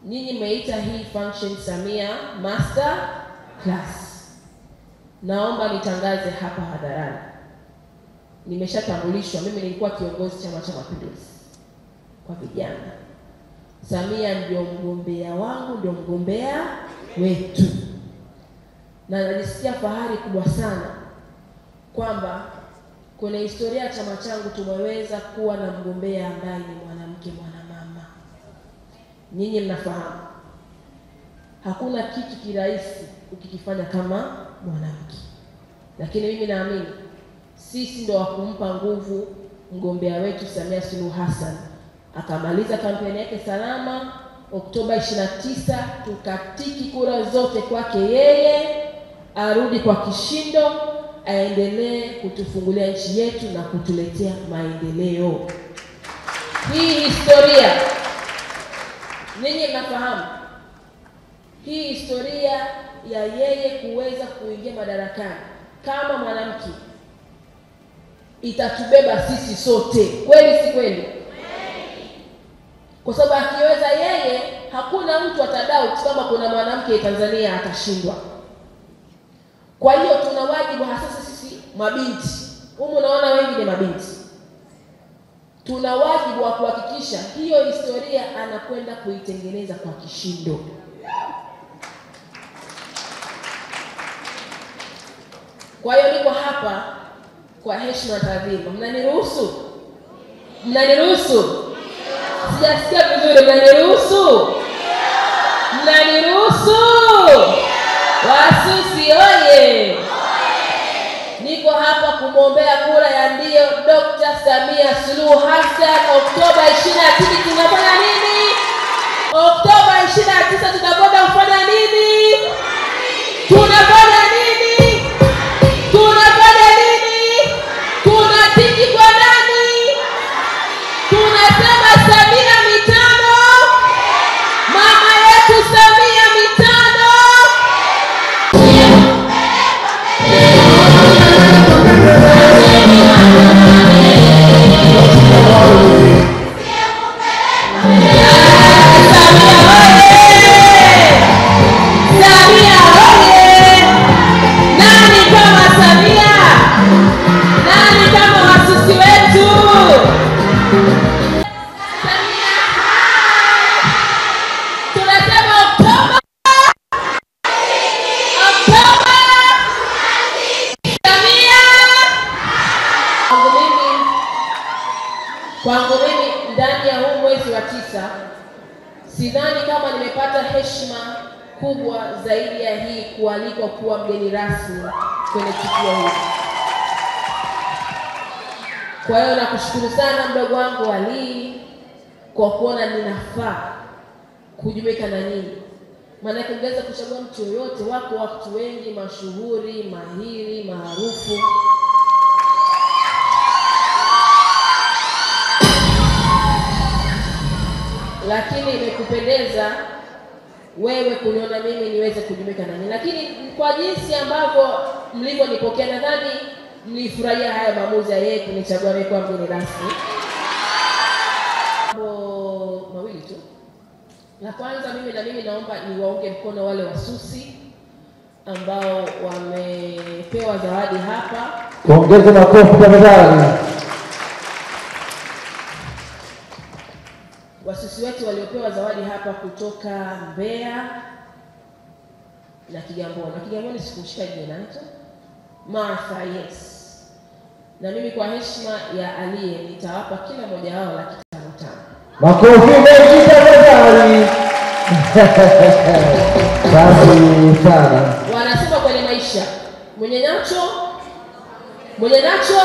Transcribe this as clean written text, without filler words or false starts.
Nyinyi mmeita hii function Samia Master Class. Naomba nitangaze hapa hadharani. Nimeshatambulishwa, mimi nilikuwa kiongozi Chama cha Mapinduzi kwa vijana. Samia ndio mgombea wangu, ndio mgombea wetu. Na najisikia fahari kubwa sana kwamba kwenye historia ya chama changu tumeweza kuwa na mgombea ambaye ni mwanamke, mwanamama. Nyinyi mnafahamu hakuna kitu kirahisi ukikifanya kama mwanamke. Lakini mimi naamini sisi ndio wakumpa nguvu mgombea wetu Samia Suluhu Hassan. Akamaliza kampeni yake salama Oktoba 29, tukatiki kura zote kwake yeye, arudi kwa kishindo, aendelee kutufungulia nchi yetu na kutuletea maendeleo. Hii historia ninyi mnafahamu. Hii historia ya yeye kuweza kuingia madarakani kama mwanamke itatubeba sisi sote. Kweli si kweli? Kwa sababu akiweza yeye, hakuna mtu atadoubt kama kuna mwanamke Tanzania atashindwa. Kwa hiyo tuna wajibu hasa sisi mabinti. Humu unaona wengi ni mabinti. Tuna wajibu wa kuhakikisha hiyo historia anakwenda kuitengeneza kwa kishindo. Kwa hiyo niko hapa kwa heshima na taadhima. Mnaniruhusu? Mnaniruhusu? Sijasikia vizuri. Mnaniruhusu? Mnaniruhusu? Wasusi oye! Niko hapa kumwombea kura ya ndio Dr. Samia Suluhu Hassan Oktoba 29. Tunafanya nini? Oktoba 29 tunakwenda kufanya nini? Tunafanya nini? Tunafanya nini? Tunatiki kwa nani? Tunasema Samia mitano. Mama yetu Samia mitano. Kwangu mimi ndani ya huu mwezi wa 9 sidhani kama nimepata heshima kubwa zaidi ya hii kualikwa kuwa mgeni rasmi kwenye tukio hili. Kwa hiyo nakushukuru sana mdogo wangu Ali kwa kuona ninafaa kujumuika na nyinyi. Maana ungeweza kuchagua mtu yoyote, wako watu wengi mashuhuri, mahiri, maarufu. Lakini imekupendeza wewe kuniona mimi niweze kujumuika na nyinyi. Lakini kwa jinsi ambavyo mlivyonipokea, nadhani mlifurahia haya maamuzi ya yeye kunichagua mimi kuwa mgeni rasmi. Mambo mawili tu. La kwanza, mimi naomba niwaunge mkono wale wasusi ambao wamepewa zawadi hapa. Tuongeze makofi tafadhali. Wasusi wetu waliopewa zawadi hapa kutoka Mbeya na Kigamboni. Na Kigamboni sikumshika jina nacho. Martha, yes. Na mimi kwa heshima ya Aliye nitawapa kila mmoja wao laki 5. Makofi mengi tafadhali. Basi sana. Wanasema kwenye maisha, mwenye nacho